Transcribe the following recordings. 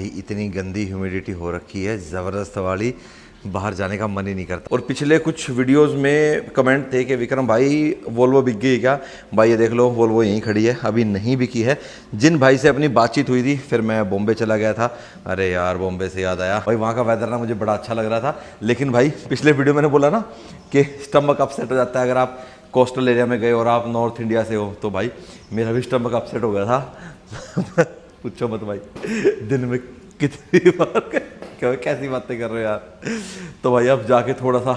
इतनी गंदी ह्यूमिडिटी हो रखी है ज़बरदस्त वाली, बाहर जाने का मन ही नहीं करता। और पिछले कुछ वीडियोस में कमेंट थे कि विक्रम भाई वोल्वो बिक गई क्या? भाई ये देख लो वोल्वो यहीं खड़ी है, अभी नहीं बिकी है। जिन भाई से अपनी बातचीत हुई थी, फिर मैं बॉम्बे चला गया था। अरे यार बॉम्बे से याद आया भाई, वहाँ का वेदर ना मुझे बड़ा अच्छा लग रहा था। लेकिन भाई पिछले वीडियो मैंने बोला ना कि स्टमक अपसेट हो जाता है अगर आप कोस्टल एरिया में गए और आप नॉर्थ इंडिया से हो, तो भाई मेरा भी स्टमक अपसेट हो गया था। पूछो मत भाई, दिन में कितनी बार क्या कैसी बातें कर रहे हो यार। तो भाई अब जाके थोड़ा सा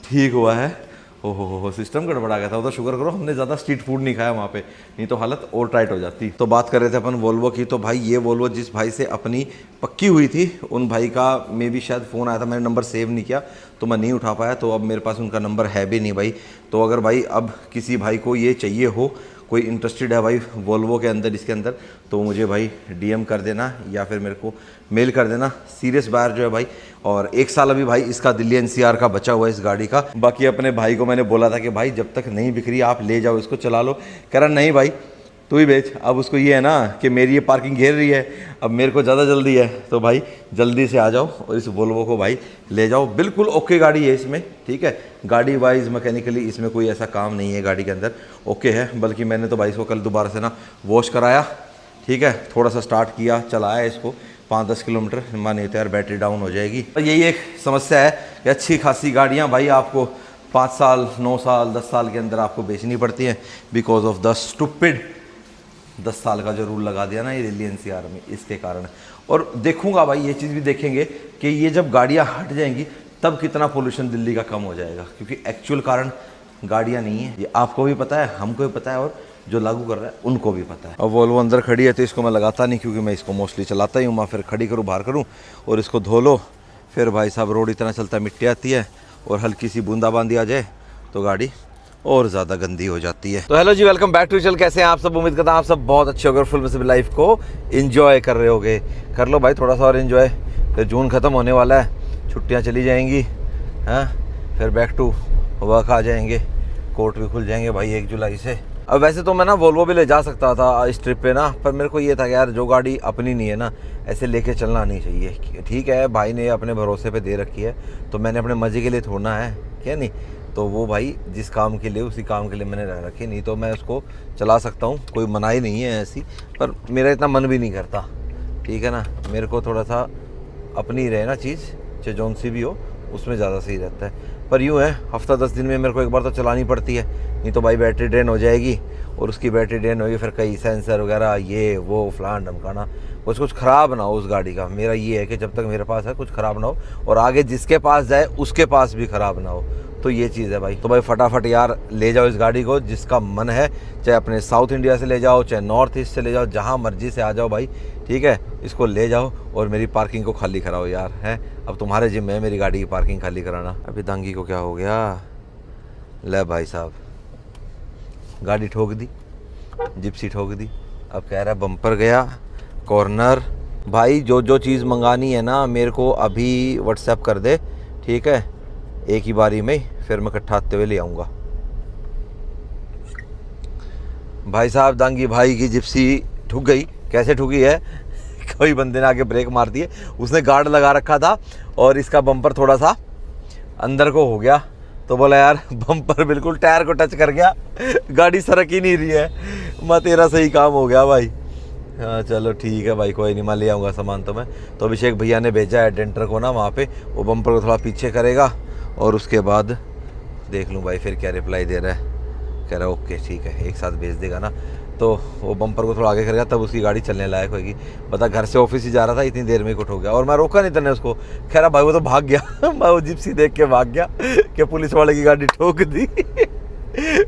ठीक हुआ है। हो सिस्टम गड़बड़ा गया था उधर। शुक्र करो हमने ज़्यादा स्ट्रीट फूड नहीं खाया वहाँ पे, नहीं तो हालत और टाइट हो जाती। तो बात कर रहे थे अपन वोल्वो की। तो भाई ये वोल्वो जिस भाई से अपनी पक्की हुई थी, उन भाई का मे भी शायद फ़ोन आया था, मैंने नंबर सेव नहीं किया तो मैं नहीं उठा पाया। तो अब मेरे पास उनका नंबर है भी नहीं भाई। तो अगर भाई अब किसी भाई को ये चाहिए हो, कोई इंटरेस्टेड है भाई वोल्वो के अंदर, इसके अंदर, तो मुझे भाई डीएम कर देना या फिर मेरे को मेल कर देना। सीरियस बायर जो है भाई, और 1 साल अभी भाई इसका दिल्ली एनसीआर का बचा हुआ है इस गाड़ी का। बाकी अपने भाई को मैंने बोला था कि भाई जब तक नहीं बिक रही आप ले जाओ इसको, चला लो। कह रहा नहीं भाई तू ही बेच। अब उसको ये है ना कि मेरी ये पार्किंग घेर रही है, अब मेरे को ज़्यादा जल्दी है, तो भाई जल्दी से आ जाओ और इस वोल्वो को भाई ले जाओ। बिल्कुल ओके गाड़ी है इसमें, ठीक है। गाड़ी वाइज मैकेनिकली इसमें कोई ऐसा काम नहीं है, गाड़ी के अंदर ओके है। बल्कि मैंने तो भाई इसको कल दोबारा से ना वॉश कराया, ठीक है, थोड़ा सा स्टार्ट किया, चलाया इसको 5-10 किलोमीटर, मानिए तो यार बैटरी डाउन हो जाएगी। तो यही एक समस्या है कि अच्छी खासी गाड़ियाँ भाई आपको 5 साल 9 साल 10 साल के अंदर आपको बेचनी पड़ती हैं, बिकॉज ऑफ द स्टूपिड 10 साल का जो रूल लगा दिया ना ये दिल्ली एनसीआर में, इसके कारण। और देखूंगा भाई ये चीज़ भी देखेंगे कि ये जब गाड़ियाँ हट जाएंगी तब कितना पोल्यूशन दिल्ली का कम हो जाएगा, क्योंकि एक्चुअल कारण गाड़ियाँ नहीं है। ये आपको भी पता है, हमको भी पता है, और जो लागू कर रहा है उनको भी पता है। अब वोल्वो अंदर खड़ी है तो इसको मैं लगाता नहीं, क्योंकि मैं इसको मोस्टली चलाता ही हूँ। मैं फिर खड़ी करूँ, बाहर करूँ और इसको धो लो। फिर भाई साहब रोड इतना चलता है, मिट्टी आती है और हल्की सी बूंदाबांदी आ जाए तो गाड़ी और ज़्यादा गंदी हो जाती है। तो हेलो जी, वेलकम बैक टू चैनल। कैसे हैं आप सब? उम्मीद करता हूँ आप सब बहुत अच्छे होगे और फुल में लाइफ को एंजॉय कर रहे होगे। कर लो भाई थोड़ा सा और एंजॉय, फिर जून ख़त्म होने वाला है, छुट्टियाँ चली जाएंगी, हाँ, फिर बैक टू वर्क आ जाएंगे, कोर्ट भी खुल जाएंगे भाई 1 जुलाई से। अब वैसे तो मैं ना वोल्वो भी ले जा सकता था इस ट्रिप पे ना, पर मेरे को ये था कि यार जो गाड़ी अपनी नहीं है ना, ऐसे लेके चलना नहीं चाहिए। ठीक है, भाई ने अपने भरोसे पे दे रखी है, तो मैंने अपने मज़े के लिए छोड़ना है, क्या नहीं। तो वो भाई जिस काम के लिए, उसी काम के लिए मैंने रख रखी, नहीं तो मैं उसको चला सकता हूँ, कोई मनाही नहीं है ऐसी। पर मेरा इतना मन भी नहीं करता, ठीक है ना। मेरे को थोड़ा सा अपनी रहे ना चीज़, चाहे जौन सी भी हो, उसमें ज़्यादा सही रहता है। पर यूँ है, हफ्ता 10 दिन में मेरे को एक बार तो चलानी पड़ती है, नहीं तो भाई बैटरी ड्रेन हो जाएगी। और उसकी बैटरी ड्रेन होगी, फिर कई सेंसर वगैरह ये वो फलान ढमकाना, कुछ ख़राब ना हो उस गाड़ी का। मेरा ये है कि जब तक मेरे पास है कुछ ख़राब ना हो, और आगे जिसके पास जाए उसके पास भी ख़राब ना हो। तो ये चीज़ है भाई। तो भाई फटाफट यार ले जाओ इस गाड़ी को, जिसका मन है, चाहे अपने साउथ इंडिया से ले जाओ, चाहे नॉर्थ ईस्ट से ले जाओ, जहाँ मर्जी से आ जाओ भाई, ठीक है। इसको ले जाओ और मेरी पार्किंग को खाली कराओ यार, है। अब तुम्हारे जिम्मे है मेरी गाड़ी की पार्किंग खाली कराना। अभी दांगी को क्या हो गया? ले भाई साहब, गाड़ी ठोक दी, जिप्सी ठोक दी। अब कह रहा है बम्पर गया, कॉर्नर। भाई जो जो चीज़ मंगानी है ना मेरे को अभी व्हाट्सएप कर दे, ठीक है, एक ही बारी में, फिर मैं इकट्ठा आते हुए ले आऊँगा। भाई साहब दांगी भाई की जिप्सी ठुक गई। कैसे ठुकी है? कोई बंदे ने आके ब्रेक मार दिए, उसने गार्ड लगा रखा था और इसका बम्पर थोड़ा सा अंदर को हो गया, तो बोला यार बम्पर बिल्कुल टायर को टच कर गया, गाड़ी सरक ही नहीं रही है। मैं तेरा सही काम हो गया भाई। हाँ चलो ठीक है भाई, कोई नहीं, मैं ले आऊँगा सामान। तो मैं तो अभिषेक भैया ने भेजा है डेंटर को ना वहाँ पे, वो बम्पर को थोड़ा पीछे करेगा और उसके बाद देख लूँ भाई फिर क्या रिप्लाई दे रहा है। कह रहा है ओके ठीक है, एक साथ भेज देगा ना, तो वो बम्पर को थोड़ा आगे करेगा तब उसकी गाड़ी चलने लायक होगी। बता घर से ऑफिस ही जा रहा था, इतनी देर में कुछ हो गया और मैं रोका नहीं था उसको। कह रहा भाई वो तो भाग गया। मैं वो जिप्सी देख के भाग गया कि पुलिस वाले की गाड़ी ठोक दी।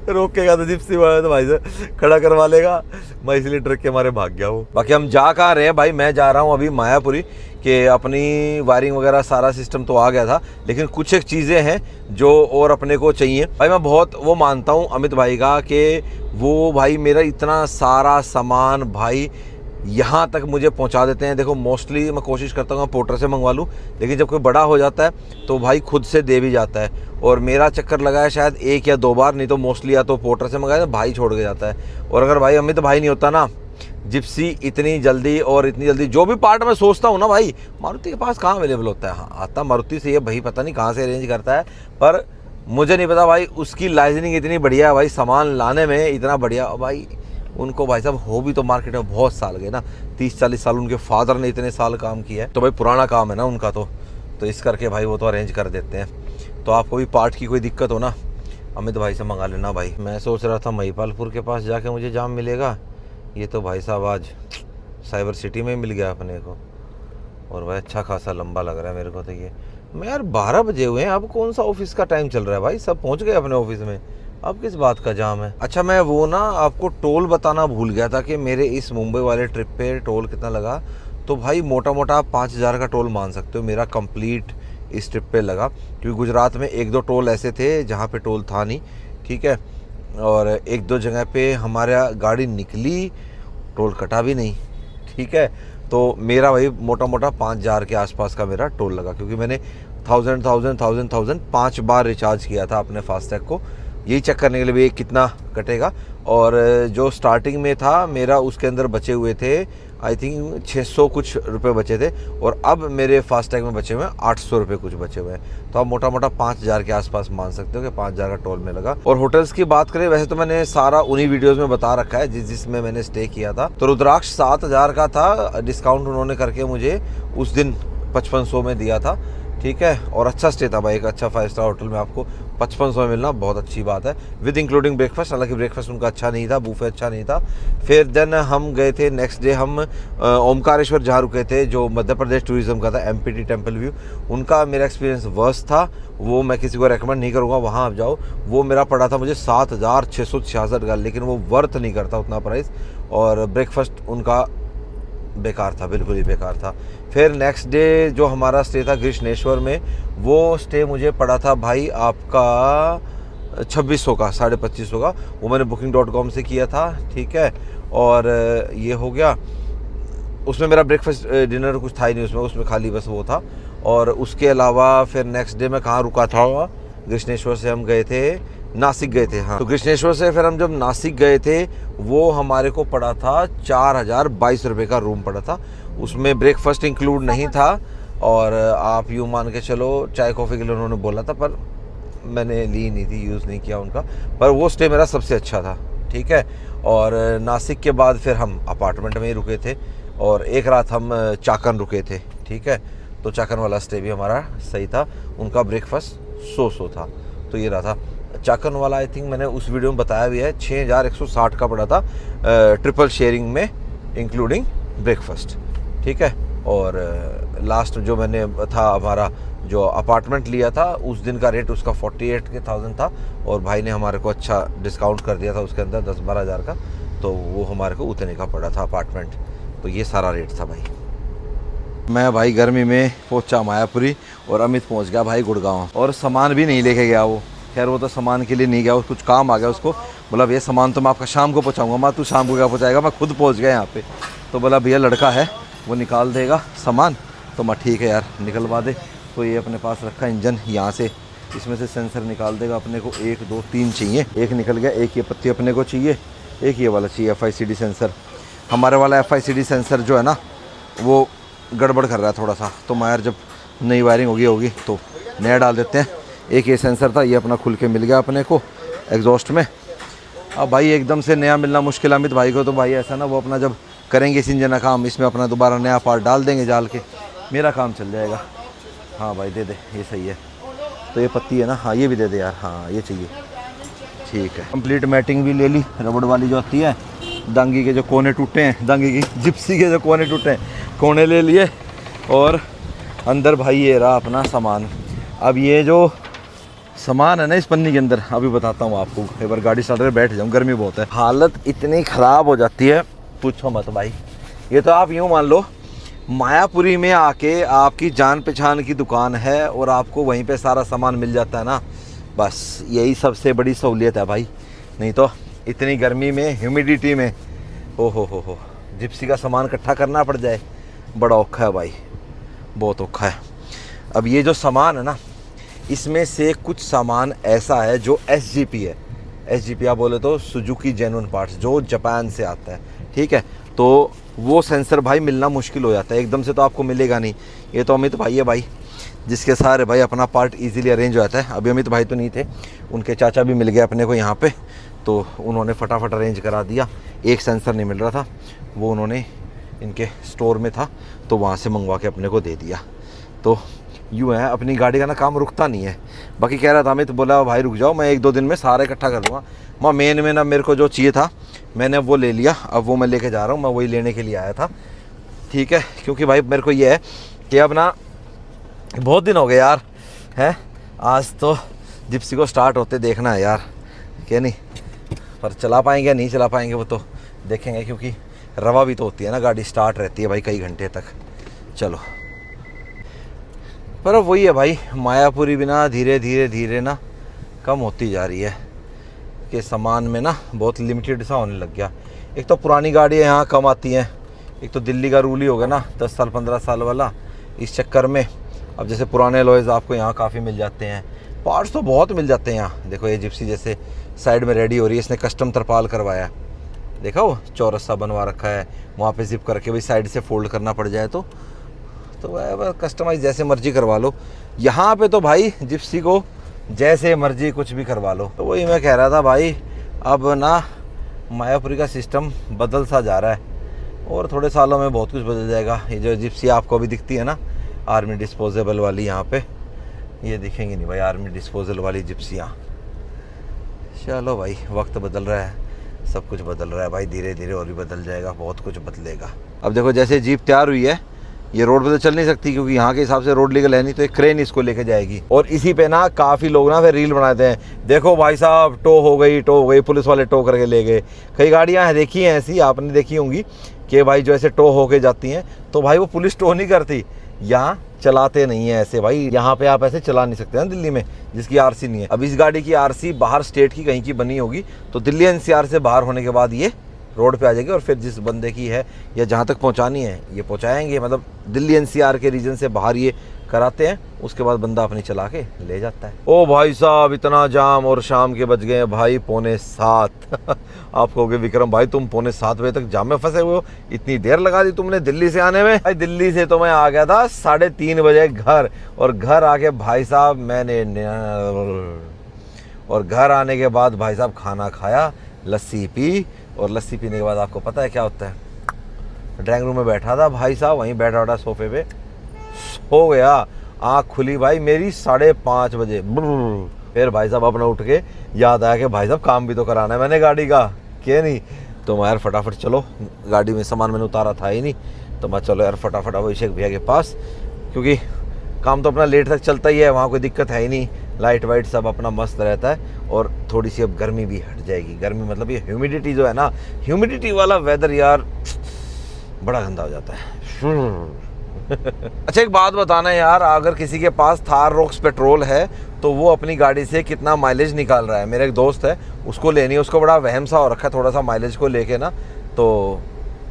रोकेगा तो जिप्सी वाला तो भाई से खड़ा करवा लेगा, मैं इसलिए डर के मारे भाग गया वो। बाकी हम जा कहाँ रहे हैं भाई? मैं जा रहा हूँ अभी मायापुरी, कि अपनी वायरिंग वगैरह सारा सिस्टम तो आ गया था, लेकिन कुछ एक चीज़ें हैं जो और अपने को चाहिए। भाई मैं बहुत वो मानता हूँ अमित भाई का कि वो भाई मेरा इतना सारा सामान भाई यहाँ तक मुझे पहुँचा देते हैं। देखो मोस्टली मैं कोशिश करता हूँ पोर्टर से मंगवा लूँ, लेकिन जब कोई बड़ा हो जाता है तो भाई खुद से दे भी जाता है। और मेरा चक्कर लगा है शायद 1 या 2 बार, नहीं तो मोस्टली या तो पोर्टर से मंगाया तो भाई छोड़ के जाता है। और अगर भाई अमित भाई नहीं होता ना जिप्सी इतनी जल्दी जो भी पार्ट मैं सोचता हूँ ना भाई, मारुति के पास कहाँ अवेलेबल होता है। हाँ आता मारुति से, ये भाई पता नहीं कहाँ से अरेंज करता है, पर मुझे नहीं पता भाई। उसकी लाइजनिंग इतनी बढ़िया है भाई, सामान लाने में इतना बढ़िया भाई। उनको भाई साहब हो भी तो मार्केट में बहुत साल गए ना, 30-40 साल उनके फादर ने इतने साल काम किया है, तो भाई पुराना काम है ना उनका, तो इस करके भाई वो तो अरेंज कर देते हैं। तो आपको भी पार्ट की कोई दिक्कत हो ना, अमित भाई से मंगा लेना भाई। मैं सोच रहा था महिपालपुर के पास जाके मुझे जाम मिलेगा, ये तो भाई साहब आज साइबर सिटी में मिल गया अपने को, और भाई अच्छा खासा लंबा लग रहा है मेरे को। तो ये मैं यार 12 बजे हुए हैं, अब कौन सा ऑफिस का टाइम चल रहा है भाई, सब पहुंच गए अपने ऑफिस में, अब किस बात का जाम है। अच्छा मैं वो ना आपको टोल बताना भूल गया था कि मेरे इस मुंबई वाले ट्रिप पे टोल कितना लगा। तो भाई मोटा मोटा आप 5,000 का टोल मान सकते हो मेरा कंप्लीट इस ट्रिप पे लगा, क्योंकि गुजरात में 1-2 टोल ऐसे थे जहाँ पे टोल था नहीं, ठीक है, और 1-2 जगह पे हमारा गाड़ी निकली टोल कटा भी नहीं, ठीक है। तो मेरा भाई मोटा मोटा 5,000 के आसपास का मेरा टोल लगा, क्योंकि मैंने 1000 5 बार रिचार्ज किया था अपने फास्टैग को, यही चेक करने के लिए भी कितना कटेगा। और जो स्टार्टिंग में था मेरा उसके अंदर बचे हुए थे आई थिंक 600 कुछ रुपए बचे थे, और अब मेरे फास्टैग में बचे हुए हैं 800 रुपये कुछ बचे हुए हैं। तो आप मोटा मोटा 5,000 के आसपास मान सकते हो कि 5,000 का टोल में लगा। और होटल्स की बात करें, वैसे तो मैंने सारा उन्हीं वीडियोस में बता रखा है जिसमें मैंने स्टे किया था। तो रुद्राक्ष 7,000 का था, डिस्काउंट उन्होंने करके मुझे उस दिन 5500 में दिया था, ठीक है। और अच्छा स्टे था भाई, एक अच्छा 5 स्टार होटल में आपको 5500 में मिलना बहुत अच्छी बात है, विद इंक्लूडिंग ब्रेकफास्ट। हालांकि ब्रेकफास्ट उनका अच्छा नहीं था, बूफे अच्छा नहीं था। फिर देन हम गए थे नेक्स्ट डे, हम ओमकारेश्वर जहाँ रुके थे, जो मध्य प्रदेश टूरिज्म का था, MPT टेम्पल व्यू, उनका मेरा एक्सपीरियंस वर्स्ट था, वो मैं किसी को रेकमेंड नहीं करूँगा वहाँ आप जाओ। वो मेरा पड़ा था मुझे 7,666 का, लेकिन वो वर्थ नहीं करता उतना प्राइस, और ब्रेकफास्ट उनका बेकार था, बिल्कुल ही बेकार था। फिर नेक्स्ट डे जो हमारा स्टे था कृष्णेश्वर में, वो स्टे मुझे पड़ा था भाई आपका 2600 का, 2550 का, वो मैंने booking.com से किया था, ठीक है। और ये हो गया, उसमें मेरा ब्रेकफास्ट डिनर कुछ था ही नहीं उसमें खाली बस वो था। और उसके अलावा फिर नेक्स्ट डे मैं कहाँ रुका था, कृष्णेश्वर से हम गए थे, नासिक गए थे। हाँ, तो कृष्णेश्वर से फिर हम जब नासिक गए थे, वो हमारे को पड़ा था 4,022 रुपये का रूम पड़ा था, उसमें ब्रेकफास्ट इंक्लूड नहीं था। और आप यूँ मान के चलो चाय कॉफ़ी के लिए उन्होंने बोला था, पर मैंने ली नहीं थी, यूज़ नहीं किया उनका, पर वो स्टे मेरा सबसे अच्छा था, ठीक है। और नासिक के बाद फिर हम अपार्टमेंट में ही रुके थे, और एक रात हम चाकन रुके थे, ठीक है। तो चाकन वाला स्टे भी हमारा सही था, उनका ब्रेकफास्ट 100 था। तो ये रहा था चाकन वाला, आई थिंक मैंने उस वीडियो में बताया भी है, 6,160 का पड़ा था ट्रिपल शेयरिंग में इंक्लूडिंग ब्रेकफास्ट, ठीक है। और लास्ट जो मैंने था हमारा जो अपार्टमेंट लिया था, उस दिन का रेट उसका 48,000 था, और भाई ने हमारे को अच्छा डिस्काउंट कर दिया था उसके अंदर 10-12 हज़ार का, तो वो हमारे को उतने का पड़ा था अपार्टमेंट। तो ये सारा रेट था भाई। मैं भाई गर्मी में पहुंचा मायापुरी, और अमित पहुंच गया भाई गुड़गांव, और सामान भी नहीं लेके गया वो। खैर वो तो सामान के लिए नहीं गया, कुछ काम आ गया उसको, बोला भैया सामान तो मैं आपका शाम को पहुंचाऊंगा। मैं तू शाम को क्या पहुंचाएगा, मैं खुद पहुंच गया यहाँ पे। तो बोला भैया लड़का है वो निकाल देगा सामान, तो मैं ठीक है यार निकलवा दे। तो ये अपने पास रखा इंजन, यहाँ से इसमें से सेंसर निकाल देगा अपने को, 1 2 3 चाहिए, एक निकल गया, एक ये पत्ती अपने को चाहिए, एक ये वाला चाहिए FICD सेंसर। हमारे वाला FICD सेंसर जो है ना वो गड़बड़ कर रहा है थोड़ा सा, तो मैं यार जब नई वायरिंग होगी तो नया डाल देते हैं। एक ये सेंसर था, ये अपना खुल के मिल गया अपने को एग्जॉस्ट में। अब भाई एकदम से नया मिलना मुश्किल अमित भाई को, तो भाई ऐसा ना वो अपना जब करेंगे इस इंजन का काम, इसमें अपना दोबारा नया पार्ट डाल देंगे जाल के, मेरा काम चल जाएगा। हाँ भाई दे दे, ये सही है। तो ये पत्ती है ना, हाँ ये भी दे दे यार, हाँ ये चाहिए, ठीक है। कंप्लीट मैटिंग भी ले ली, रबड़ वाली जो आती है, दांगी के जो कोने टूटे हैं, दांगी की जिप्सी के जो कोने टूटे हैं, कोने ले लिए। और अंदर भाई ये रहा अपना सामान। अब ये जो सामान है ना इस पन्नी के अंदर, अभी बताता हूँ आपको। एक बार गाड़ी स्टार्ट करके बैठ जाऊँ, गर्मी बहुत है, हालत इतनी ख़राब हो जाती है पूछो मत भाई। ये तो आप यूँ मान लो मायापुरी में आके आपकी जान पहचान की दुकान है, और आपको वहीं पे सारा सामान मिल जाता है ना, बस यही सबसे बड़ी सहूलियत है भाई। नहीं तो इतनी गर्मी में, ह्यूमिडिटी में, ओ हो जिप्सी का सामान इकट्ठा करना पड़ जाए, बड़ा औखा है भाई, बहुत औखा है। अब ये जो सामान है ना, इसमें से कुछ सामान ऐसा है जो SGP है। SGP आप बोले तो सुजुकी जेन्युइन पार्ट्स, जो जापान से आता है, ठीक है। तो वो सेंसर भाई मिलना मुश्किल हो जाता है, एकदम से तो आपको मिलेगा नहीं। ये तो अमित भाई है भाई, जिसके सारे भाई अपना पार्ट इजीली अरेंज हो जाता है। अभी अमित भाई तो नहीं थे, उनके चाचा भी मिल गए अपने को यहाँ पे, तो उन्होंने फटाफट अरेंज करा दिया। एक सेंसर नहीं मिल रहा था, वो उन्होंने इनके स्टोर में था तो वहाँ से मंगवा के अपने को दे दिया। तो यूँ है, अपनी गाड़ी का ना काम रुकता नहीं है। बाकी कह रहा था अमित, बोला भाई रुक जाओ, मैं 1-2 दिन में सारा इकट्ठा कर दूँगा। मैं मेन में ना मेरे को जो चाहिए था मैंने वो ले लिया, अब वो मैं लेके जा रहा हूँ, मैं वही लेने के लिए आया था। ठीक है, क्योंकि भाई मेरे को ये है कि अब ना बहुत दिन हो गए यार, है आज तो जिप्सी को स्टार्ट होते देखना है यार, क्या नहीं, पर चला पाएंगे या नहीं चला पाएंगे वो तो देखेंगे, क्योंकि रवा भी तो होती है ना, गाड़ी स्टार्ट रहती है भाई कई घंटे तक। चलो, पर अब वही है भाई, मायापुरी भी ना धीरे धीरे धीरे ना कम होती जा रही है, कि सामान में ना बहुत लिमिटेड सा होने लग गया। एक तो पुरानी गाड़ियाँ यहाँ कम आती हैं, एक तो दिल्ली का रूल ही हो गया ना 10 साल 15 साल वाला, इस चक्कर में अब जैसे पुराने अलॉयज़ आपको यहाँ काफ़ी मिल जाते हैं, पार्ट्स तो बहुत मिल जाते हैं यहाँ। देखो ये जिप्सी जैसे साइड में रेडी हो रही है, इसने कस्टम तरपाल करवाया है, देखा वो चौरस सा बनवा रखा है, वहाँ पे जिप करके भाई साइड से फोल्ड करना पड़ जाए तो वह कस्टमाइज जैसे मर्जी करवा लो। यहाँ पे तो भाई जिप्सी को जैसे मर्जी कुछ भी करवा लो। तो वही मैं कह रहा था भाई, अब ना मायापुरी का सिस्टम बदल सा जा रहा है, और थोड़े सालों में बहुत कुछ बदल जाएगा। ये जो जिप्सी आपको अभी दिखती है ना आर्मी डिस्पोजेबल वाली, यहाँ पे ये दिखेंगी नहीं भाई आर्मी डिस्पोजल वाली जिप्सियाँ। चलो भाई, वक्त बदल रहा है, सब कुछ बदल रहा है भाई, धीरे धीरे और भी बदल जाएगा, बहुत कुछ बदलेगा। अब देखो जैसे जीप तैयार हुई है, ये रोड पे तो चल नहीं सकती क्योंकि यहाँ के हिसाब से रोड लीगल है नहीं, तो एक क्रेन इसको लेके जाएगी, और इसी पे ना काफ़ी लोग ना फिर रील बनाते हैं, देखो भाई साहब टो हो गई, पुलिस वाले टो करके ले गए। कई गाड़ियाँ हैं देखी हैं ऐसी, आपने देखी होंगी कि भाई जो ऐसे टो होके जाती हैं, तो भाई वो पुलिस टो नहीं करती, यहाँ चलाते नहीं है ऐसे भाई, यहाँ पे आप ऐसे चला नहीं सकते ना दिल्ली में, जिसकी आरसी नहीं है। अब इस गाड़ी की आरसी बाहर स्टेट की कहीं की बनी होगी, तो दिल्ली एनसीआर से बाहर होने के बाद ये रोड पे आ जाएगी, और फिर जिस बंदे की है या जहाँ तक पहुँचानी है ये पहुँचाएंगे, मतलब दिल्ली एनसीआर के रीजन से बाहर ये कराते हैं, उसके बाद बंदा अपनी चला के ले जाता है। ओ भाई साहब इतना जाम, और शाम के बज गए हैं भाई 6:45। आप कहोगे विक्रम भाई तुम 6:45 बजे तक जाम में फंसे हुए हो, इतनी देर लगा दी तुमने दिल्ली से आने में? भाई दिल्ली से तो मैं आ गया था 3:30 बजे घर, और घर आके भाई साहब और घर आने के बाद भाई साहब खाना खाया, लस्सी पी, और लस्सी पीने के बाद आपको पता है क्या होता है, ड्राइंग रूम में बैठा था भाई साहब, वहीं बैठा बैठा सोफे पे सो गया, आँख खुली भाई मेरी 5:30 बजे। फिर भाई साहब अपना उठ के याद आया कि भाई साहब काम भी तो कराना है मैंने गाड़ी का, क्या नहीं, तो मैं यार फटाफट चलो, गाड़ी में सामान मैंने उतारा था ही नहीं, तो मैं चलो यार फटाफट अभिषेक भैया के पास, क्योंकि काम तो अपना लेट तक चलता ही है, वहाँ कोई दिक्कत है ही नहीं, लाइट वाइट सब अपना मस्त रहता है, और थोड़ी सी अब गर्मी भी हट जाएगी। गर्मी मतलब ये ह्यूमिडिटी जो है ना, ह्यूमिडिटी वाला वेदर यार बड़ा गंदा हो जाता है। अच्छा एक बात बताना यार, अगर किसी के पास थार रॉक्स पेट्रोल है तो वो अपनी गाड़ी से कितना माइलेज निकाल रहा है? मेरा एक दोस्त है, उसको लेनी है, उसको बड़ा वहम सा हो रखा है थोड़ा सा माइलेज को लेके ना, तो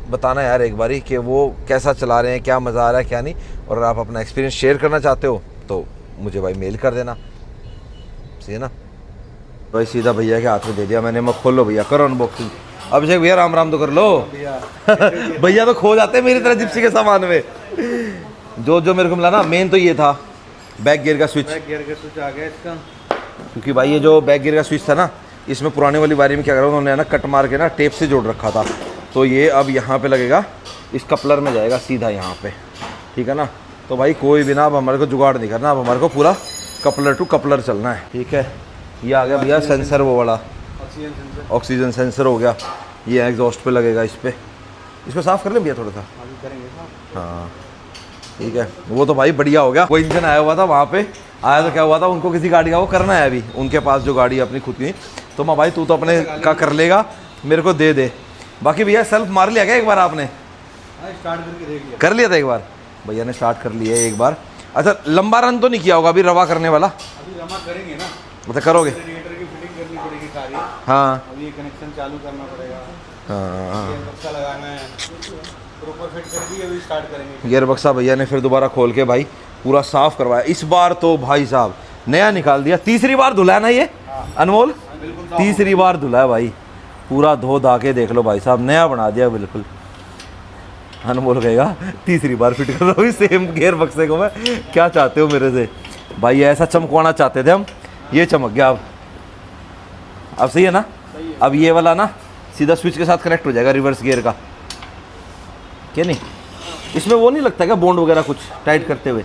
बताना यार एक बारी कि वो कैसा चला रहे हैं, क्या मज़ा आ रहा है क्या नहीं, और आप अपना एक्सपीरियंस शेयर करना चाहते हो तो मुझे भाई मेल कर देना, सही है ना भाई। सीधा भैया के हाथ में दे दिया मैंने, मैं खोलो भैया, करो अनबॉक्सिंग। अभिषेक भैया राम राम तो कर लो। भैया तो खो जाते हैं मेरी तरह जिप्सी के सामान में। जो मेरे को मिला ना, मेन तो ये था बैक गियर का स्विच, आ गया इसका, क्योंकि भाई ये जो बैक गियर का स्विच था ना, इसमें पुराने वाली बारी में क्या करा उन्होंने ना कट मार के ना टेप से जोड़ रखा था, तो ये अब यहाँ पे लगेगा, इस कपलर में जाएगा सीधा यहाँ पे, ठीक है ना। तो भाई कोई भी ना अब हमारे को जुगाड़ नहीं करना, अब हमारे को पूरा कपलर टू कपलर चलना है, ठीक है। ये आ गया भैया सेंसर, वो वाला ऑक्सीजन सेंसर हो गया, ये एग्जॉस्ट पे लगेगा, इस पे, इसको साफ़ कर लें भैया थोड़ा सा, हाँ ठीक है। वो तो भाई बढ़िया हो गया, कोई इंजन आया हुआ था वहाँ पे, आया तो क्या हुआ था, उनको किसी गाड़ी का वो करना है अभी, उनके पास जो गाड़ी है अपनी खुद की, तो मैं भाई तू तो अपने का कर लेगा, मेरे को दे दे। बाकी भैया सेल्फ मार लिया क्या एक बार आपने? स्टार्ट करके देख लिया, कर लिया था एक बार, भैया ने स्टार्ट कर लिया है एक बार। अच्छा लंबा रन तो नहीं किया होगा अभी रवा करने वाला? अभी रवा करेंगे ना, मतलब करोगे? रेडिएटर की फिटिंग करनी पड़ेगी सारी, हाँ अभी ये कनेक्शन चालू करना पड़ेगा, हाँ गियर बक्सा लगाना है, प्रॉपर फिट कर दिए, अभी स्टार्ट करेंगे। गियर बक्सा भैया ने फिर दोबारा खोल के भाई पूरा साफ करवाया, इस बार तो भाई साहब नया निकाल दिया। तीसरी बार धुला ना ये अनमोल? तीसरी बार धुला है भाई, पूरा धो धा के देख लो भाई साहब, नया बना दिया बिल्कुल। अनमोल कहेगा तीसरी बार फिट कर रहा हूँ सेम गियर बक्से को मैं, क्या चाहते हो मेरे से भाई? ऐसा चमकवाना चाहते थे हम, ये चमक गया अब सही है ना? अब ये वाला ना सीधा स्विच के साथ कनेक्ट हो जाएगा रिवर्स गियर का, क्या नहीं? इसमें वो नहीं लगता क्या बॉन्ड वगैरह कुछ टाइट करते हुए?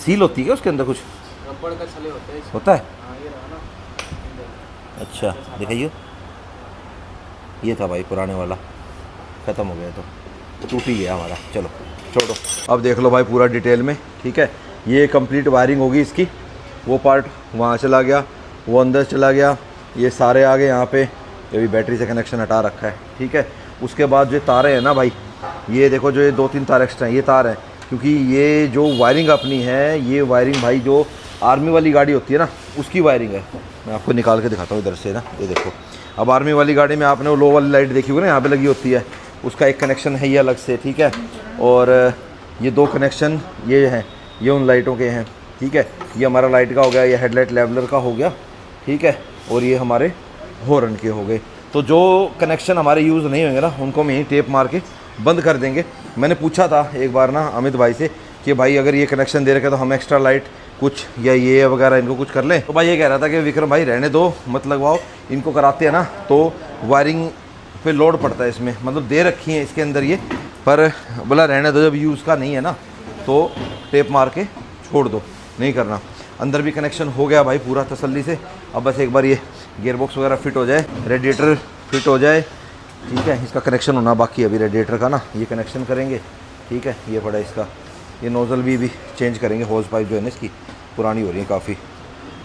सील होती है क्या उसके अंदर कुछ? रबड़ का छले होते हैं होता है? हाँ ये रहा ना। अच्छा दिखाइए, ये था भाई पुराने वाला, ख़त्म हो गया तो टूट ही गया हमारा। चलो छोड़ो, अब देख लो भाई पूरा डिटेल में, ठीक है? ये कंप्लीट वायरिंग होगी इसकी, वो पार्ट वहाँ चला गया, वो अंदर चला गया, ये सारे आ गए यहाँ पे, ये भी बैटरी से कनेक्शन हटा रखा है, ठीक है? उसके बाद जो तारें हैं ना भाई, ये देखो जो ये 2-3 तार एक्स्ट्रा हैं, ये तार हैं, क्योंकि ये जो वायरिंग अपनी है, ये वायरिंग भाई जो आर्मी वाली गाड़ी होती है ना उसकी वायरिंग है। मैं आपको निकाल के दिखाता हूँ इधर से ना, ये देखो। अब आर्मी वाली गाड़ी में आपने वो लो वाली लाइट देखी होगी ना, यहाँ पे लगी होती है, उसका एक कनेक्शन है ये अलग से, ठीक है? और ये 2 कनेक्शन ये हैं, ये उन लाइटों के हैं, ठीक है? ये हमारा लाइट का हो गया, ये हेडलाइट लेवलर का हो गया, ठीक है? और ये हमारे हॉर्न के हो गए। तो जो कनेक्शन हमारे यूज़ नहीं होंगे ना, उनको हम यहीं टेप मार के बंद कर देंगे। मैंने पूछा था एक बार ना अमित भाई से कि भाई अगर ये कनेक्शन दे रखे तो हम एक्स्ट्रा लाइट कुछ या ये वगैरह इनको कुछ कर लें, तो भाई ये कह रहा था कि विक्रम भाई रहने दो, मत लगवाओ, इनको कराते हैं ना तो वायरिंग पे लोड पड़ता है इसमें, मतलब दे रखी है इसके अंदर ये, पर बोला रहने दो, जब यूज़ का नहीं है ना तो टेप मार के छोड़ दो, नहीं करना। अंदर भी कनेक्शन हो गया भाई पूरा तसल्ली से। अब बस एक बार ये गियर बॉक्स वगैरह फिट हो जाए, रेडिएटर फिट हो जाए, ठीक है? इसका कनेक्शन होना बाकी है अभी रेडिएटर का ना, ये कनेक्शन करेंगे, ठीक है? ये पड़ा इसका, ये नोज़ल भी चेंज करेंगे, होज़ पाइप जो है ना इसकी पुरानी हो रही है काफ़ी,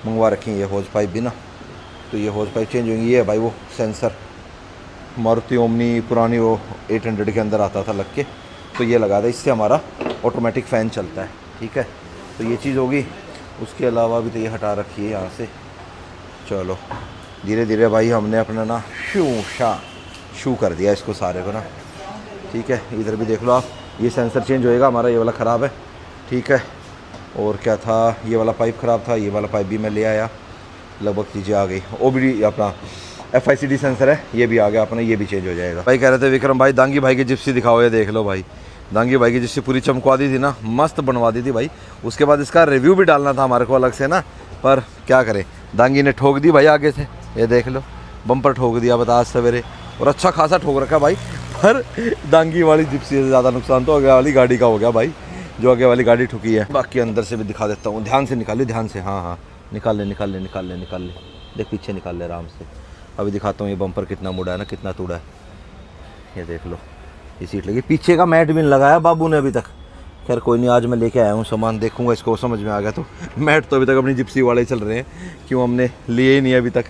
मंगवा रखी है ये होज़ पाइप भी ना, तो ये होज़ पाइप चेंज होंगी। ये है भाई वो सेंसर, मारुति ओमनी पुरानी वो 800 के अंदर आता था लग के, तो ये लगा था, इससे हमारा ऑटोमेटिक फ़ैन चलता है, ठीक है? तो ये चीज़ होगी। उसके अलावा भी तो ये हटा रखी है यहाँ से। चलो धीरे धीरे भाई हमने अपना ना शू कर दिया इसको सारे को ना, ठीक है? इधर भी देख लो आप, ये सेंसर चेंज होएगा हमारा, ये वाला ख़राब है, ठीक है? और क्या था, ये वाला पाइप ख़राब था, ये वाला पाइप भी मैं ले आया, लगभग चीज़ें आ गई। OBD अपना FICD सेंसर है, ये भी आ गया अपना, ये भी चेंज हो जाएगा। भाई कह रहे थे विक्रम भाई दांगी भाई की जिप्सी दिखाओ, ये देख लो भाई, दांगी भाई की जिप्सी पूरी चमकवा दी थी ना, मस्त बनवा दी थी भाई। उसके बाद इसका रिव्यू भी डालना था हमारे को अलग से ना, पर क्या करें, दांगी ने ठोक दी भाई आगे से, ये देख लो बम्पर ठोक दिया बता आज सवेरे, और अच्छा खासा ठोक रखा भाई। पर दांगी वाली जिप्सी से ज़्यादा नुकसान तो आगे वाली गाड़ी का हो गया भाई, जो आगे वाली गाड़ी ठुकी है। बाकी अंदर से भी दिखा देता हूँ, ध्यान से निकालिए, ध्यान से, हाँ हाँ निकाल ले, देख पीछे निकाल ले आराम से। अभी दिखाता हूँ ये बम्पर कितना मुड़ा है ना, कितना टूटा है, ये देख लो। ये सीट लगी, पीछे का मैट भी नहीं लगाया बाबू ने अभी तक। खैर कोई नहीं, आज मैं लेके आया हूँ सामान, देखूंगा इसको समझ में आ गया तो। मैट तो अभी तक अपनी जिप्सी वाले चल रहे हैं, क्यों हमने लिए ही नहीं अभी तक।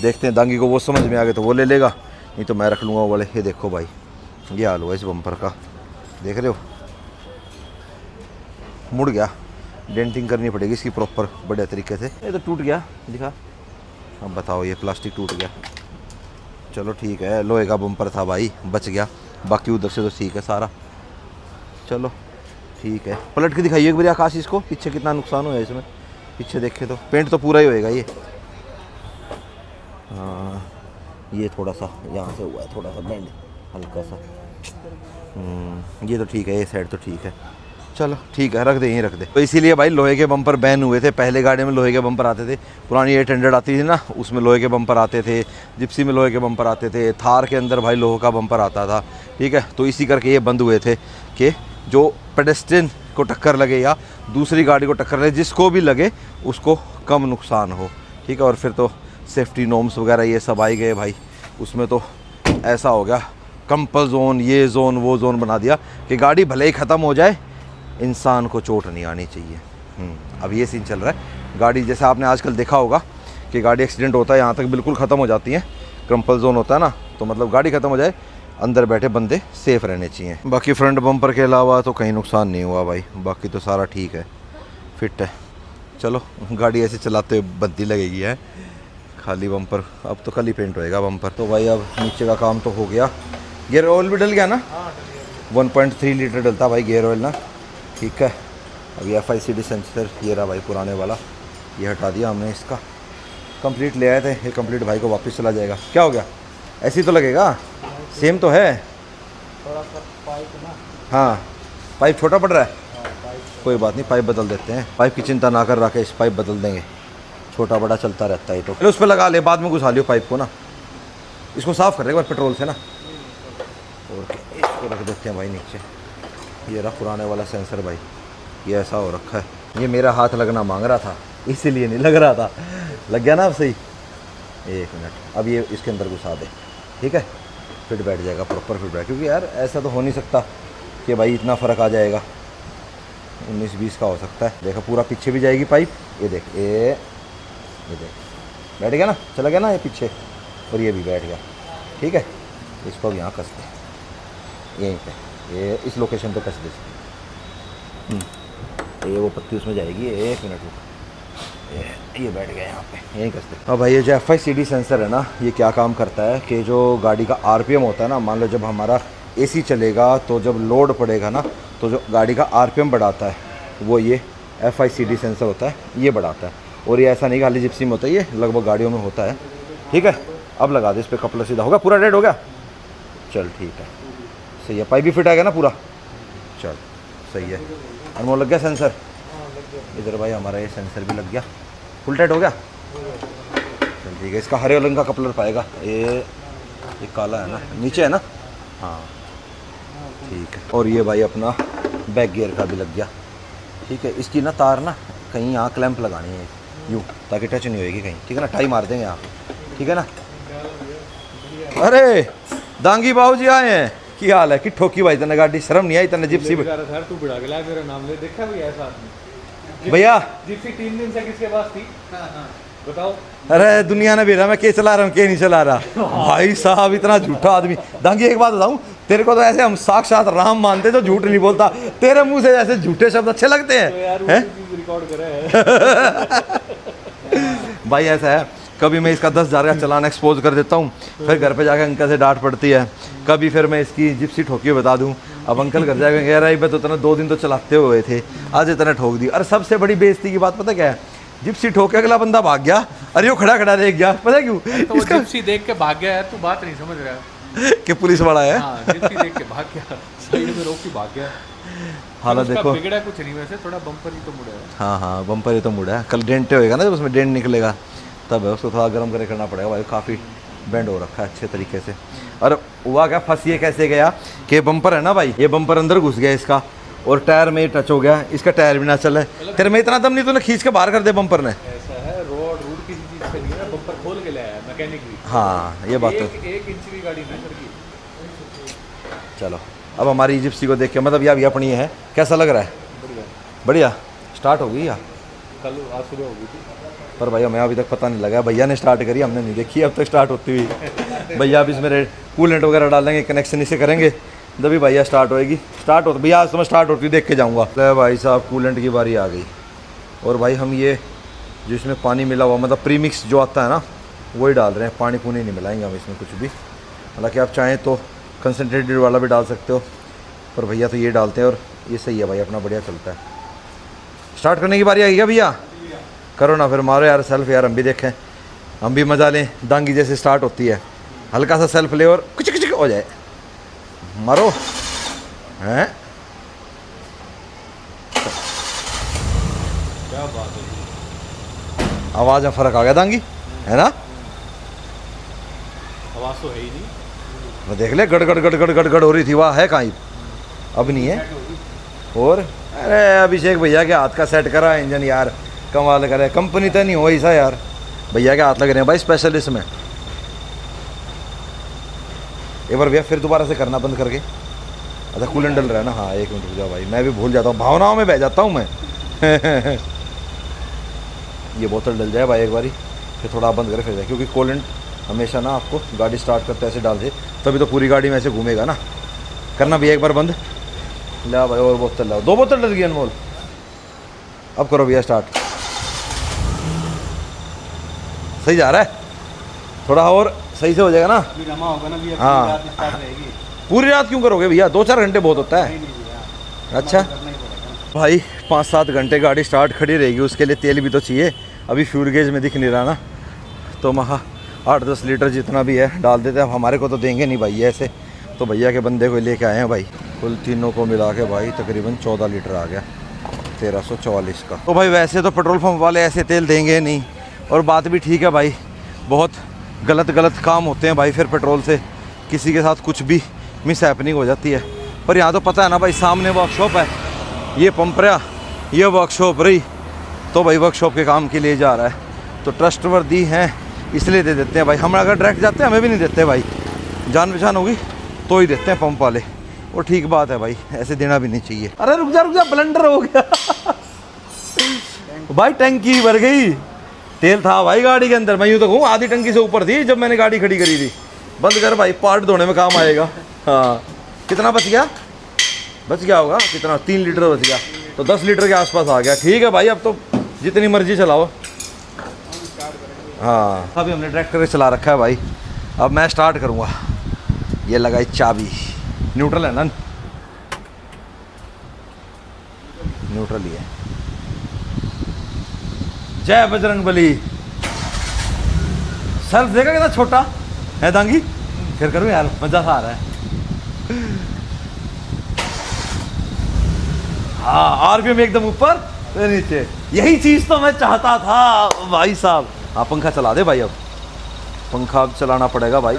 देखते हैं दांगी को वो समझ में आ गया तो वो ले लेगा, नहीं तो मैं रख लूँगा वो वाले। ये देखो भाई, ये हाल हुआ इस बम्पर का, देख रहे हो, मुड़ गया, डेंटिंग करनी पड़ेगी इसकी प्रॉपर बढ़िया तरीके से। ये तो टूट गया, दिखा, अब बताओ, ये प्लास्टिक टूट गया। चलो ठीक है, लोहे का बम्पर था भाई, बच गया, बाकी उधर से तो ठीक है सारा। चलो ठीक है, पलट के दिखाइए एक बार आकाश इसको, पीछे कितना नुकसान हुआ है इसमें, पीछे देखे तो पेंट तो पूरा ही होएगा ये। हाँ ये थोड़ा सा यहाँ से हुआ है, थोड़ा सा बेंड हल्का सा। ये तो ठीक है, ये साइड तो ठीक है। चलो ठीक है, रख दे, यहीं रख दे। तो इसीलिए भाई लोहे के बम्पर बैन हुए थे। पहले गाड़ी में लोहे के बम्पर आते थे, पुरानी 800 आती थी ना, उसमें लोहे के बम्पर आते थे, जिप्सी में लोहे के बम्पर आते थे, थार के अंदर भाई लोहे का बम्पर आता था, ठीक है? तो इसी करके ये बंद हुए थे कि जो पेडेस्ट्रियन को टक्कर लगे या दूसरी गाड़ी को टक्कर लगे, जिसको भी लगे उसको कम नुकसान हो, ठीक है? और फिर तो सेफ्टी नॉर्म्स वगैरह ये सब आए गए भाई, उसमें तो ऐसा हो गया कंपल जोन, ये जोन वो जोन बना दिया कि गाड़ी भले ही ख़त्म हो जाए, इंसान को चोट नहीं आनी चाहिए। अब ये सीन चल रहा है गाड़ी, जैसे आपने आजकल देखा होगा कि गाड़ी एक्सीडेंट होता है यहाँ तक बिल्कुल ख़त्म हो जाती है, क्रम्पल जोन होता है ना, तो मतलब गाड़ी ख़त्म हो जाए, अंदर बैठे बंदे सेफ़ रहने चाहिए। बाकी फ्रंट बम्पर के अलावा तो कहीं नुकसान नहीं हुआ भाई, बाकी तो सारा ठीक है, फिट है। चलो गाड़ी ऐसे चलाते हुए बनती लगेगी है, खाली बम्पर अब तो कल ही पेंट होएगा बम्पर। तो भाई अब नीचे का काम तो हो गया, गियर ऑयल भी डल गया ना, 1.3 लीटर डलता भाई गियर ऑयल ना, ठीक है? अभी FICD सेंसर ये रहा भाई पुराने वाला, ये हटा दिया हमने, इसका कंप्लीट ले आए थे, ये कंप्लीट भाई को वापस चला जाएगा। क्या हो गया, ऐसे ही तो लगेगा, सेम तो है थोड़ा सा पाइप ना, हाँ पाइप छोटा पड़ रहा है, कोई बात नहीं, पाइप बदल देते हैं। पाइप की चिंता ना कर राकेश, पाइप बदल देंगे, छोटा बड़ा चलता रहता है। तो उस पर लगा ले, बाद में घुसा लियो पाइप को ना, इसको साफ़ कर एक बार पेट्रोल से ना, और इसको रख देते हैं भाई नीचे। ये रहा पुराने वाला सेंसर भाई, ये ऐसा हो रखा है, ये मेरा हाथ लगना मांग रहा था इसीलिए नहीं लग रहा था, लग गया ना अब सही। 1 मिनट, अब ये इसके अंदर घुसा दे, ठीक है, फिट बैठ जाएगा, प्रॉपर फिट बैठ, क्योंकि यार ऐसा तो हो नहीं सकता कि भाई इतना फ़र्क आ जाएगा, 19-20 का हो सकता है। देखो पूरा पीछे भी जाएगी पाइप, ये देख, ये देख बैठ गया ना, चला गया ना ये पीछे, और ये भी बैठ गया, ठीक है। इसको अब यहाँ कस दे, यहीं पे, ये इस लोकेशन पे कस दे, ये वो पत्ती उसमें जाएगी। 1 मिनट रुक, ये बैठ गया यहाँ पे, यहीं कस दे। अब भाई ये जो FICD सेंसर है ना, ये क्या काम करता है कि जो गाड़ी का RPM होता है ना, मान लो जब हमारा AC चलेगा तो जब लोड पड़ेगा ना, तो जो गाड़ी का RPM बढ़ाता है वो ये FICD सेंसर होता है, ये बढ़ाता है। और ये ऐसा नहीं खाली जिप्सी में होता है, ये लगभग गाड़ियों में होता है, ठीक है। अब लगा दे इस पर कपलर, सीधा होगा, पूरा रेड हो गया, चल ठीक है, सही है। पाइप भी फिट आ गया ना पूरा, चल सही है। अनमोल लग गया सेंसर, इधर भाई हमारा ये सेंसर भी लग गया, फुल टाइट हो गया, चल ठीक है। इसका हरे रंग का कपलर पाएगा, ये काला है ना, नीचे है ना, हाँ ठीक है। और ये भाई अपना बैक गियर का भी लग गया, ठीक है। इसकी ना तार ना कहीं यहाँ क्लैंप लगानी है यूँ, ताकि टच नहीं होएगी कहीं, ठीक है ना, टाई मार देंगे यहाँ पे, ठीक है ना। अरे दांगी बाबू जी आए हैं, की हाल है? कि ठोकी भाई तने गाड़ी, शर्म नहीं आई तने जिप्सी? तू बुढ़ा गया, मेरा नाम ले, देखा भैया ऐसा आदमी भैया जिप्सी 3 दिन से किसके पास थी, बताओ। अरे दुनिया ने भेजा, मैं के चला रहा हूँ के नहीं चला रहा। भाई साहब इतना झूठा आदमी। दांगी एक बात बताऊँ तेरे को, तो ऐसे हम साक्षात राम मानते जो झूठ नहीं बोलता, तेरे मुंह से ऐसे झूठे शब्द अच्छे लगते हैं, तो यार वो चीज़ रिकॉर्ड करे है। भाई ऐसा है, कभी मैं इसका 10,000 का चालान एक्सपोज कर देता हूँ, फिर घर पे जाकर अंकल से डांट पड़ती है। कभी फिर मैं इसकी जिप्सी ठोकी बता दूँ, अब अंकल घर जाकर कह रहा है तो इतना 2 दिन तो चलाते हुए थे, आज इतना ठोक दी। अरे सबसे बड़ी बेइज्जती की बात पता क्या है, जिप्सी ठोक के अगला बंदा भाग गया, अरे वो खड़ा खड़ा देख गया, पता क्यों? तो वो जिप्सी देख के भाग गया है, तू बात नहीं समझ रहा है कि पुलिस वाला है। हाँ, जिप्सी देख के भाग गया, साइड में रोक के भाग गया। हालात उसका देखो, बिगड़ा कुछ नहीं, वैसे थोड़ा बम्पर ही तो मुड़ा है। हाँ हाँ बम्पर ही तो मुड़ा है, कल डेंट होएगा ना, जब उसमें डेंट निकलेगा तब है, उसको थोड़ा गर्म करके करना पड़ेगा भाई, काफ़ी बेंड हो रखा है अच्छे तरीके से। और हुआ क्या, फंस ये कैसे गया कि बम्पर है ना भाई, ये बम्पर अंदर घुस गया इसका, और टायर में टच हो गया, इसका टायर भी ना चले। तेरे में इतना दम नहीं, तूने खींच के बाहर कर दे बम्पर ने। ऐसा है, रोड किसी चीज़ से नहीं है, बम्पर खोल के लाया है मैकेनिक भी। हाँ ये बात तो, 1 इंच की गाड़ी ना सर की। चलो अब हमारी जिप्सी को देख के, मतलब यह भी अपनी है, कैसा लग रहा है? बढ़िया बढ़िया। स्टार्ट हो गई या कल आज सुबह होगी थी, पर भैया मैं अभी तक पता नहीं लगा, भैया ने स्टार्ट करी, हमने नहीं देखी अब तक स्टार्ट होती हुई। भैया अब इसमें कूलेंट वगैरह डालेंगे, कनेक्शन इसे करेंगे, तभी भैया स्टार्ट होएगी। स्टार्ट हो भैया, आज तो मैं स्टार्ट होती देख के जाऊँगा। अरे भाई साहब कूलेंट की बारी आ गई, और भाई हम ये जो इसमें पानी मिला हुआ, मतलब प्रीमिक्स जो आता है ना, वही डाल रहे हैं, पानी पूनी नहीं मिलाएंगे हम इसमें कुछ भी। हालांकि आप चाहें तो कंसनट्रेटेड वाला भी डाल सकते हो, पर भैया तो ये डालते हैं, और ये सही है भाई, अपना बढ़िया चलता है। स्टार्ट करने की बारी आ गई क्या भैया? करो ना फिर, मारो यार सेल्फ, यार हम भी देखें, हम भी मजा लें, दांगी जैसे स्टार्ट होती है, हल्का सा सेल्फ ले और कुछ कुछ हो जाए, मारो हैं। क्या बात है, आवाज़ में फ़र्क आ गया दांगी, है ना? आवाज़ तो है ही नहीं, वो देख ले, गड़ गड़ गड़ गड़ गड़ गड़ हो रही थी, वहाँ है कहीं, अब नहीं है। और अरे अभिषेक भैया के हाथ का सेट करा इंजन यार, कमाल करे, कंपनी तो नहीं हो ऐसा यार, भैया के हाथ लग रहे हैं भाई स्पेशलिस्ट में। एक बार भैया फिर दोबारा से करना बंद करके, अच्छा कूलेंट डल रहा है ना, हाँ 1 मिनट रुक जाओ भाई, मैं भी भूल जाता हूँ, भावनाओं में बह जाता हूँ मैं। ये बोतल डल जाए भाई एक बारी, फिर थोड़ा बंद करें फिर जाए, क्योंकि कूलेंट हमेशा ना आपको गाड़ी स्टार्ट करते ऐसे डाल दे, तभी तो पूरी गाड़ी में ऐसे घूमेगा ना। करना भैया एक बार बंद, ला भाई और बोतल लाओ, 2 बोतल डल गई अनमोल। अब करो भैया स्टार्ट, सही जा रहा है, थोड़ा और सही से हो जाएगा ना। अभी जमा होगा ना भैया, हाँ। रात स्टार्ट रहेगी। पूरी रात क्यों करोगे भैया, 2-4 घंटे बहुत होता है। नहीं भैया, अच्छा करना ही पड़ेगा। भाई 5-7 घंटे गाड़ी स्टार्ट खड़ी रहेगी, उसके लिए तेल भी तो चाहिए। अभी फ्यूल गेज में दिख नहीं रहा ना, तो महा 8-10 लीटर जितना भी है डाल देते हैं। अब हमारे को तो देंगे नहीं भाई ऐसे, तो भैया के बंदे को लेके आए हैं भाई। कुल तीनों को मिला के भाई तकरीबन 14 लीटर आ गया 1344 का। तो भाई वैसे तो पेट्रोल पंप वाले ऐसे तेल देंगे नहीं, और बात भी ठीक है भाई, बहुत गलत काम होते हैं भाई, फिर पेट्रोल से किसी के साथ कुछ भी मिस हैपनिंग हो जाती है। पर यहाँ तो पता है ना भाई, सामने वर्कशॉप है, ये पंप रहा, ये वर्कशॉप रही, तो भाई वर्कशॉप के काम के लिए जा रहा है, तो ट्रस्टवर्दी हैं इसलिए दे देते हैं भाई। हम अगर डायरेक्ट जाते हैं हमें भी नहीं देते भाई, जान पहचान होगी तो ही देते हैं पंप वाले, और ठीक बात है भाई, ऐसे देना भी नहीं चाहिए। अरे रुक जा ब्लंडर हो गया भाई, टंकी भर गई, तेल था भाई गाड़ी के अंदर, मैं यूँ तो कहूँ आधी टंकी से ऊपर थी जब मैंने गाड़ी खड़ी करी थी। बंद कर भाई, पार्ट धोने में काम आएगा। हाँ कितना बच गया होगा कितना, 3 लीटर बच गया, तो 10 लीटर के आसपास आ गया। ठीक है भाई, अब तो जितनी मर्जी चलाओ। हाँ अभी हमने ट्रैक्टर चला रखा है भाई, अब मैं स्टार्ट करूँगा। ये लगाई चाबी, न्यूट्रल है ना, न्यूट्रल ही है। जय बजरंग बली। सेल्फ देखा कितना छोटा है दांगी, फिर करूँ यार, मजा सा आ रहा है। हाँ आरपीएम एकदम ऊपर फिर नीचे, यही चीज तो मैं चाहता था भाई साहब। हाँ पंखा चला दे भाई, अब पंखा अब चलाना पड़ेगा भाई।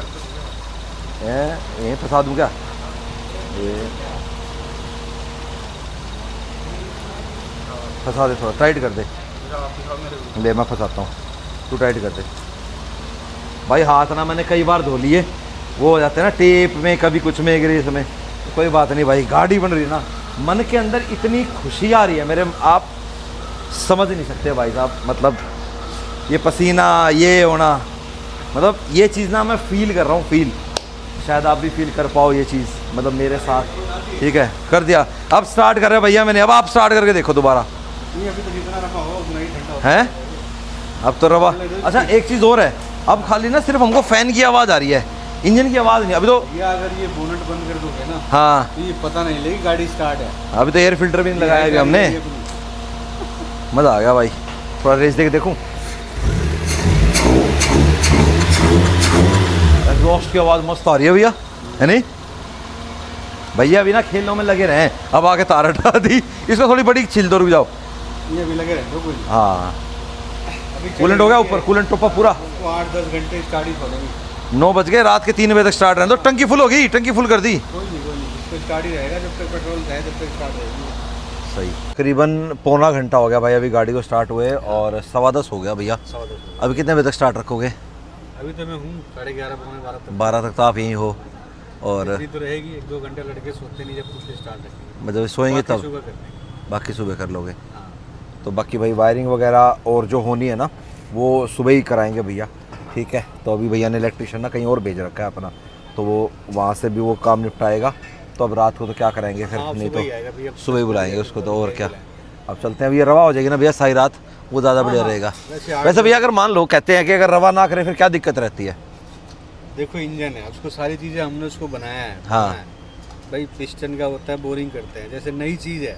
ये फंसा दूँ क्या, ये फंसा दे, थोड़ा टाइट कर दे, ले मैं फंसाता हूँ, तू टाइट कर दे भाई। हाथ ना मैंने कई बार धो लिए, वो हो जाते हैं ना टेप में, कभी कुछ में, ग्रीस में, कोई बात नहीं भाई। गाड़ी बन रही ना, मन के अंदर इतनी खुशी आ रही है मेरे, आप समझ नहीं सकते भाई साहब। मतलब ये पसीना, ये होना, मतलब ये चीज़ ना मैं फील कर रहा हूँ, फील, शायद आप भी फील कर पाओ ये चीज़, मतलब मेरे साथ। ठीक है कर दिया, अब स्टार्ट कर रहे हैं भैया मैंने, अब आप स्टार्ट करके देखो दोबारा। है अब तो रवा। अच्छा एक चीज़ और है, अब खाली ना सिर्फ हमको फ़ैन की आवाज़ आ रही है, इंजन की आवाज़ नहीं। अभी तो ये अगर ये बोनट बंद कर दोगे ना, हाँ तो ये पता नहीं लगेगी गाड़ी स्टार्ट है। अभी तो एयर फिल्टर भी नहीं लगाया अभी हमने। मज़ा आ गया भाई, थोड़ा रेस देख देखूँ। एग्जॉस्ट की आवाज़ मस्त आ रही है भैया, है नहीं भैया? अभी ना खेलों में लगे रहे, अब आके तार हटा दी, इसको थोड़ी बड़ी छिल दो, रुक जाओ। ये अभी लगे रहते हो कोई। हाँ कूलेंट हो गया ऊपर, कूलेंट टॉप पूरा। 8-10 घंटे स्टार्ट ही छोड़ेंगे। 9 बज गए, रात के 3 बजे तक स्टार्ट रहने दो। टंकी फुल होगी, टंकी फुल कर दी। कोई नहीं इसको स्टार्ट ही रहेगा जब तक पेट्रोल है, जब तक स्टार्ट रहेगी। सही। करीबन पौना घंटा हो गया भाई अभी गाड़ी को स्टार्ट हुए, और 11:15 हो गया भैया। 11:15। अभी कितने बजे तक स्टार्ट रखोगे? अभी तो मैं हूँ 11:30 पौने 12 तक। 12 तक तो आप यहीं हो, और तो रहेगी 1-2 घंटे लड़के सोते नहीं जब कुछ स्टार्ट रखेंगे, मतलब सोएंगे तब, सुबह करते। बाकी सुबह कर लोगे। हाँ। तो बाकी भाई वायरिंग वगैरह और जो होनी है ना वो सुबह ही कराएंगे भैया। ठीक है, तो अभी भैया ने इलेक्ट्रिशियन ना कहीं और भेज रखा है अपना, तो वो वहाँ से भी वो काम निपटाएगा। तो अब रात को तो क्या करेंगे फिर, नहीं तो सुबह ही बुलाएंगे उसको, तो और क्या। अब चलते हैं, अभी ये रवा हो जाएगी ना भैया सारी रात, वो ज़्यादा बढ़िया रहेगा। वैसे भैया अगर मान लो कहते हैं कि अगर रवा ना करें फिर क्या दिक्कत रहती है? देखो इंजन है, उसको सारी चीज़ें हमने उसको बनाया है। हाँ भाई पिस्टन का होता है, बोरिंग करते हैं, जैसे नई चीज़ है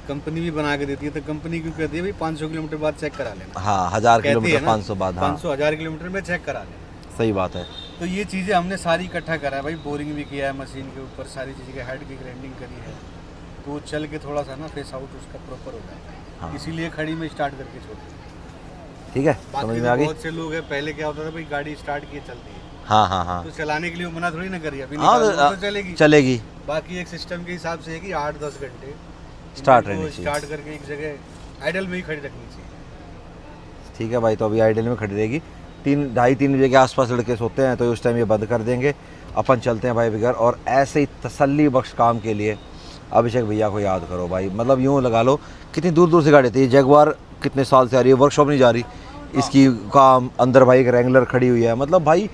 कंपनी भी बना के देती है, तो कंपनी क्यों कहती है भाई 500 किलोमीटर बाद चेक करा लेना। हाँ 1000 किलोमीटर 500 बाद, हाँ 500-1000 किलोमीटर में चेक करा लेना। सही बात है। तो ये चीज़ें हमने सारी इकट्ठा करा है भाई, बोरिंग भी किया है मशीन के ऊपर, सारी चीज़ें के हेड की ग्राइंडिंग करी है, तो वो चल के थोड़ा सा ना फेस आउट उसका प्रॉपर हो जाता है। हाँ। इसीलिए खड़ी में स्टार्ट करके छोड़ते हैं। ठीक है, समझ बाकी में आ तो गई। बहुत से लोग हैं, पहले क्या होता था भाई गाड़ी स्टार्ट किए चलती है, हाँ हाँ हाँ तो चलाने के लिए वो मना थोड़ी ना करिए, अभी हाँ, निकालो तो चलेगी। चलेगी। बाकी एक सिस्टम के हिसाब से है कि 8-10 घंटे स्टार्ट रहनी चाहिए, स्टार्ट करके एक जगह आइडल में ही खड़ी रखनी चाहिए। ठीक है भाई, तो अभी आइडल में खड़ी रहेगी। 3-2:30-3 बजे के आसपास लड़के सोते हैं, तो उस टाइम ये बंद कर देंगे, अपन चलते हैं भाई बिगर। और ऐसे ही तसल्ली बख्श काम के लिए अभिषेक भैया को याद करो भाई। मतलब यूँ लगा लो कितनी दूर दूर से गाड़ी थी, जगुआर कितने साल से आ रही है, वर्कशॉप नहीं जा रही इसकी, काम अंदर भाई एक रेंगुलर खड़ी हुई है। मतलब भाई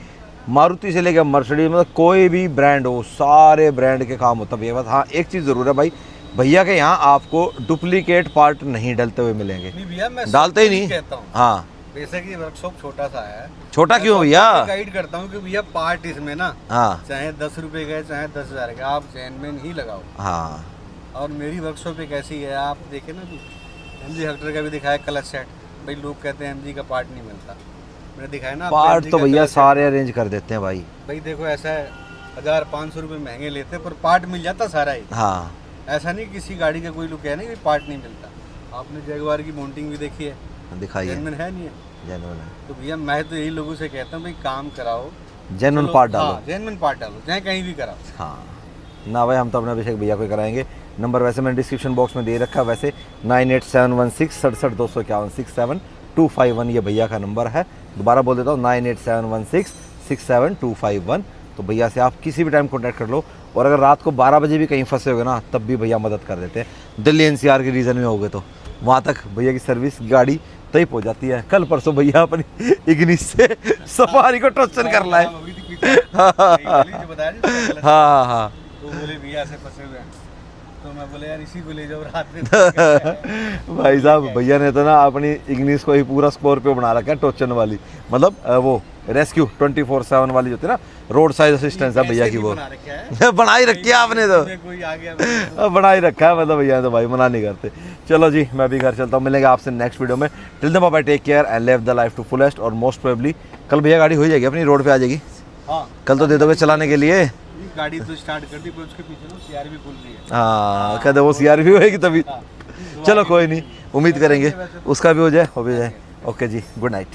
मारुति से लेकर मर्सिडीज, मतलब कोई भी ब्रांड हो, सारे ब्रांड के काम होता भैया। बस हाँ एक चीज़ ज़रूर है भाई, भैया के यहाँ आपको डुप्लीकेट पार्ट नहीं डलते हुए मिलेंगे। नहीं भैया, मैं डालते ही नहीं कहता हूँ। हाँ बेशक ये वर्कशॉप छोटा सा है, छोटा क्यों भैया, गाइड करता हूँ कि भैया पार्ट इसमें ना, हाँ चाहे 10 रुपए का चाहे 10,000 का, आप जेनमेन ही लगाओ। हाँ और मेरी वर्कशॉप एक ऐसी है, आप देखे ना MG हेक्टर का भी दिखाया क्लच सेट, भाई लोग कहते हैं MG का पार्ट नहीं मिलता, मैंने दिखाया ना पार्ट तो भैया सारे अरेंज कर देते हैं भाई। भाई देखो ऐसा है, 1500 रुपये महंगे लेते, पर पार्ट मिल जाता सारा ही। हाँ ऐसा नहीं किसी गाड़ी का कोई लोग कह नहीं कि पार्ट नहीं मिलता। आपने जगुआर की माउंटिंग भी देखी है, दिखाइए, जेन्युइन है नहीं है? जेन्युइन है, तो भैया मैं तो यही लोगों से कहता हूँ भाई काम कराओ, जेन्युइन पार्ट डालो। जेन्युइन पार्ट डालो, चाहे कहीं भी कराओ। हाँ ना भाई, हम तो अपने अभिषेक भैया को कराएंगे। नंबर वैसे मैंने डिस्क्रिप्शन बॉक्स में दे रखा है, वैसे 9871662251 ये भैया का नंबर है। दोबारा बोल देता हूँ 9871667251। तो भैया से आप किसी भी टाइम कॉन्टैक्ट कर लो, और अगर रात को 12 बजे भी कहीं फंसे होगे ना, तब भी भैया मदद कर देते हैं। दिल्ली NCR के रीजन में होगे तो वहाँ तक भैया की सर्विस गाड़ी तय पहुँच जाती है। कल परसों भैया अपनी इग्निस से सफारी को टोचन कर लाए। हाँ हाँ तो बोले भैया ऐसे फंसे हुए हैं, तो मैं बोले यार इसी को ले जाओ रात में। भाई साहब भैया ने तो ना अपनी इग्निस को ही पूरा स्कॉर्पियो बना रखा है, टोचन वाली, मतलब वो रेस्क्यू 24/7 वाली होती है ना, रोड साइड असिस्टेंस है भैया की, वो बना ही रखी है आपने तो, कोई आ गया बना ही रखा है मतलब भैया ने तो भाई मना नहीं करते। चलो जी मैं भी घर चलता हूँ, मिलेंगे आपसे नेक्स्ट वीडियो में। Till then bye bye, take care and live the life to fullest. और मोस्ट प्रोबेबली कल भैया गाड़ी हो जाएगी अपनी, रोड पे आ जाएगी। हाँ कल तो दे दोगे चलाने के लिए? गाड़ी तो स्टार्ट कर दी, पर उसके पीछे ना CRV खुल रही है। हाँ कहते वो CRV होएगी तभी। चलो कोई नहीं, उम्मीद करेंगे उसका भी हो जाए, हो भी जाए। ओके जी, गुड नाइट।